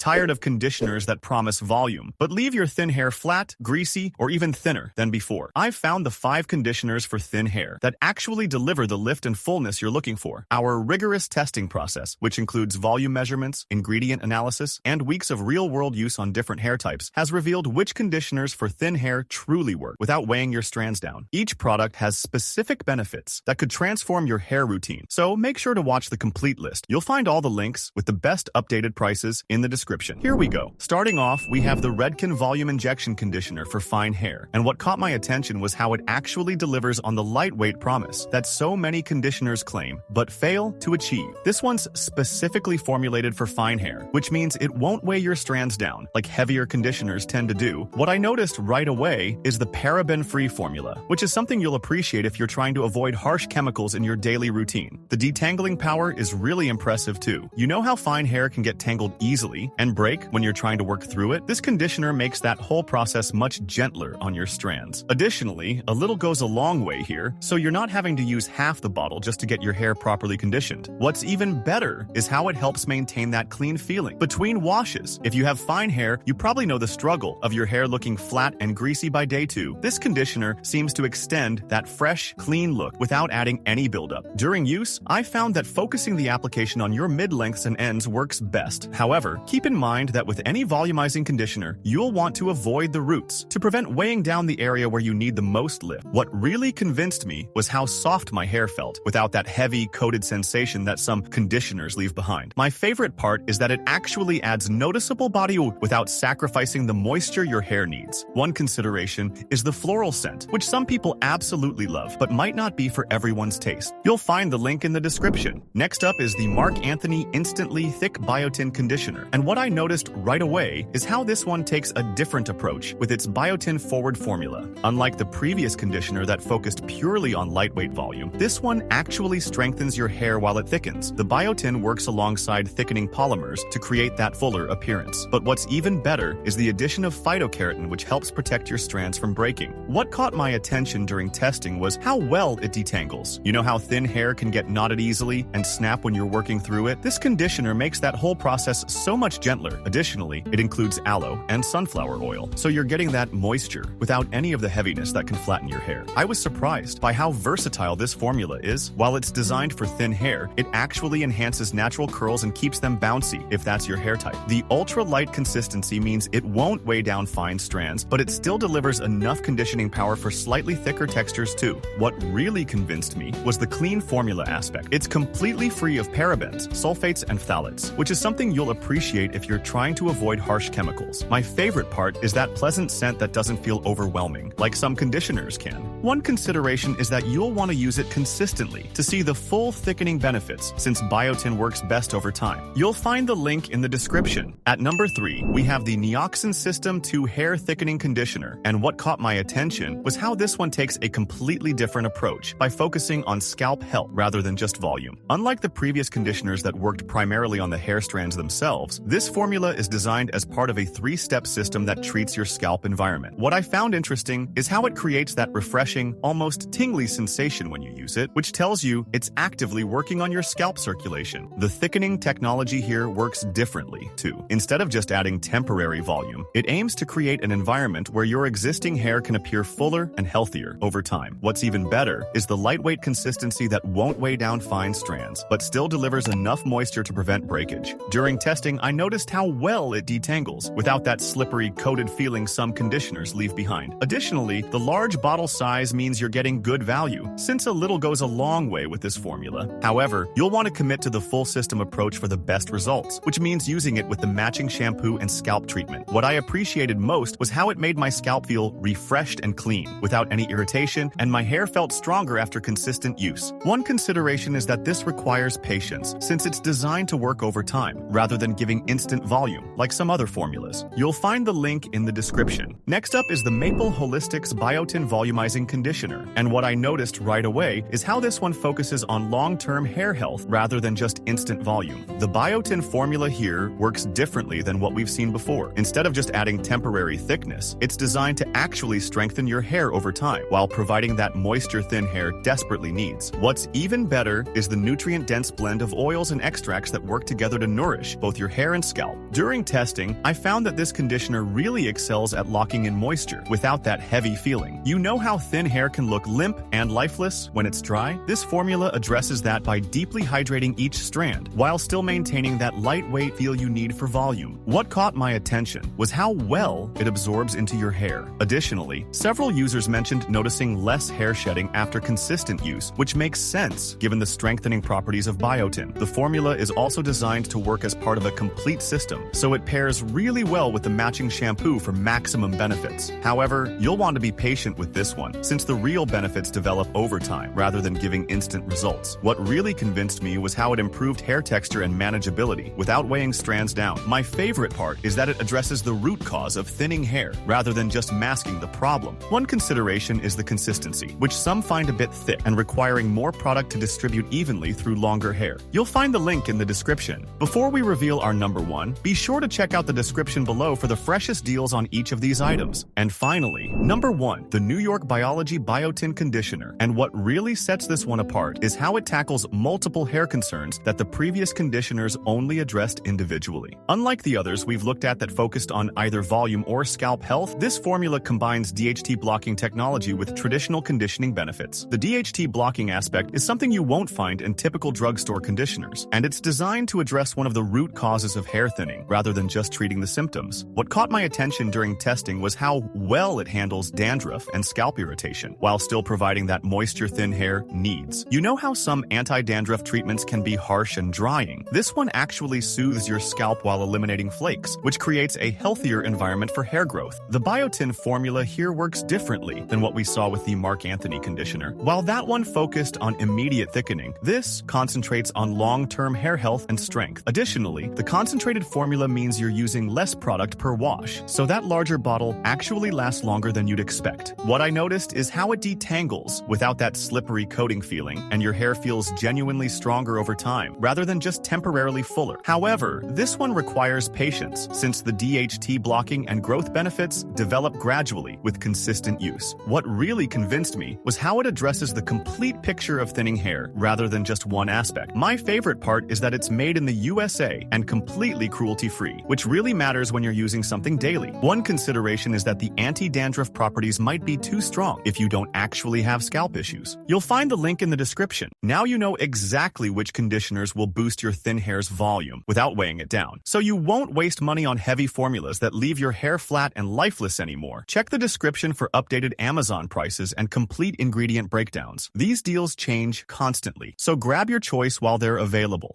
Tired of conditioners that promise volume, but leave your thin hair flat, greasy, or even thinner than before? I've found the 5 conditioners for thin hair that actually deliver the lift and fullness you're looking for. Our rigorous testing process, which includes volume measurements, ingredient analysis, and weeks of real-world use on different hair types, has revealed which conditioners for thin hair truly work without weighing your strands down. Each product has specific benefits that could transform your hair routine, so make sure to watch the complete list. You'll find all the links with the best updated prices in the description. Here we go. Starting off, we have the Redken Volume Injection Conditioner for fine hair, and what caught my attention was how it actually delivers on the lightweight promise that so many conditioners claim, but fail to achieve. This one's specifically formulated for fine hair, which means it won't weigh your strands down like heavier conditioners tend to do. What I noticed right away is the paraben-free formula, which is something you'll appreciate if you're trying to avoid harsh chemicals in your daily routine. The detangling power is really impressive too. You know how fine hair can get tangled easily and break when you're trying to work through it? This conditioner makes that whole process much gentler on your strands. Additionally, a little goes a long way here, so you're not having to use half the bottle just to get your hair properly conditioned. What's even better is how it helps maintain that clean feeling between washes. If you have fine hair, you probably know the struggle of your hair looking flat and greasy by day 2. This conditioner seems to extend that fresh, clean look without adding any buildup. During use, I found that focusing the application on your mid-lengths and ends works best. However, keep in mind that with any volumizing conditioner, you'll want to avoid the roots to prevent weighing down the area where you need the most lift. What really convinced me was how soft my hair felt without that heavy, coated sensation that some conditioners leave behind. My favorite part is that it actually adds noticeable body without sacrificing the moisture your hair needs. One consideration is the floral scent, which some people absolutely love, but might not be for everyone's taste. You'll find the link in the description. Next up is the Marc Anthony Instantly Thick Biotin Conditioner, and what I noticed right away is how this one takes a different approach with its Biotin forward formula. Unlike the previous conditioner that focused purely on lightweight volume, this one actually strengthens your hair while it thickens. The Biotin works alongside thickening polymers to create that fuller appearance. But what's even better is the addition of phytokeratin, which helps protect your strands from breaking. What caught my attention during testing was how well it detangles. You know how thin hair can get knotted easily and snap when you're working through it? This conditioner makes that whole process so much gentler. Additionally, it includes aloe and sunflower oil, so you're getting that moisture without any of the heaviness that can flatten your hair. I was surprised by how versatile this formula is. While it's designed for thin hair, it actually enhances natural curls and keeps them bouncy if that's your hair type. The ultra-light consistency means it won't weigh down fine strands, but it still delivers enough conditioning power for slightly thicker textures too. What really convinced me was the clean formula aspect. It's completely free of parabens, sulfates, and phthalates, which is something you'll appreciate if you're trying to avoid harsh chemicals. My favorite part is that pleasant scent that doesn't feel overwhelming, like some conditioners can. One consideration is that you'll want to use it consistently to see the full thickening benefits, since Biotin works best over time. You'll find the link in the description. At number 3, we have the Nioxin System 2 Hair Thickening Conditioner, and what caught my attention was how this one takes a completely different approach by focusing on scalp health rather than just volume. Unlike the previous conditioners that worked primarily on the hair strands themselves, this formula is designed as part of a 3-step system that treats your scalp environment. What I found interesting is how it creates that refreshing, almost tingly sensation when you use it, which tells you it's actively working on your scalp circulation. The thickening technology here works differently, too. Instead of just adding temporary volume, it aims to create an environment where your existing hair can appear fuller and healthier over time. What's even better is the lightweight consistency that won't weigh down fine strands, but still delivers enough moisture to prevent breakage. During testing, I noticed how well it detangles, without that slippery, coated feeling some conditioners leave behind. Additionally, the large bottle size means you're getting good value, since a little goes a long way with this formula. However, you'll want to commit to the full system approach for the best results, which means using it with the matching shampoo and scalp treatment. What I appreciated most was how it made my scalp feel refreshed and clean, without any irritation, and my hair felt stronger after consistent use. One consideration is that this requires patience, since it's designed to work over time, rather than giving instant volume, like some other formulas. You'll find the link in the description. Next up is the Maple Holistics Biotin Volumizing Conditioner, and what I noticed right away is how this one focuses on long-term hair health rather than just instant volume. The Biotin formula here works differently than what we've seen before. Instead of just adding temporary thickness, it's designed to actually strengthen your hair over time, while providing that moisture thin hair desperately needs. What's even better is the nutrient-dense blend of oils and extracts that work together to nourish both your hair and scalp. During testing, I found that this conditioner really excels at locking in moisture without that heavy feeling. You know how thin hair can look limp and lifeless when it's dry? This formula addresses that by deeply hydrating each strand while still maintaining that lightweight feel you need for volume. What caught my attention was how well it absorbs into your hair. Additionally, several users mentioned noticing less hair shedding after consistent use, which makes sense given the strengthening properties of Biotin. The formula is also designed to work as part of a complete system, so it pairs really well with the matching shampoo for maximum benefits. However, you'll want to be patient with this one, since the real benefits develop over time rather than giving instant results. What really convinced me was how it improved hair texture and manageability without weighing strands down. My favorite part is that it addresses the root cause of thinning hair rather than just masking the problem. One consideration is the consistency, which some find a bit thick and requiring more product to distribute evenly through longer hair. You'll find the link in the description. Before we reveal our number one, be sure to check out the description below for the freshest deals on each of these items. And finally, number one, the New York Biology Biotin Conditioner. And what really sets this one apart is how it tackles multiple hair concerns that the previous conditioners only addressed individually. Unlike the others we've looked at that focused on either volume or scalp health, this formula combines DHT blocking technology with traditional conditioning benefits. The DHT blocking aspect is something you won't find in typical drugstore conditioners, and it's designed to address one of the root causes of hair thinning rather than just treating the symptoms. What caught my attention during testing was how well it handles dandruff and scalp irritation while still providing that moisture thin hair needs. You know how some anti-dandruff treatments can be harsh and drying? This one actually soothes your scalp while eliminating flakes, which creates a healthier environment for hair growth. The Biotin formula here works differently than what we saw with the Marc conditioner. While that one focused on immediate thickening, this concentrates on long-term hair health and strength. Additionally, the concentrated formula means you're using less product per wash, so that larger bottle actually lasts longer than you'd expect. What I noticed is how it detangles without that slippery coating feeling, and your hair feels genuinely stronger over time, rather than just temporarily fuller. However, this one requires patience, since the DHT blocking and growth benefits develop gradually with consistent use. What really convinced me was how it addresses the complete picture of thinning hair, rather than just one aspect. My favorite part is that it's made in the USA and completely cruelty-free, which really matters when you're using something daily. One consideration is that the anti-dandruff properties might be too strong if you don't actually have scalp issues. You'll find the link in the description. Now you know exactly which conditioners will boost your thin hair's volume without weighing it down, so you won't waste money on heavy formulas that leave your hair flat and lifeless anymore. Check the description for updated Amazon prices and complete ingredient breakdowns. These deals change constantly, so grab your choice while they're available.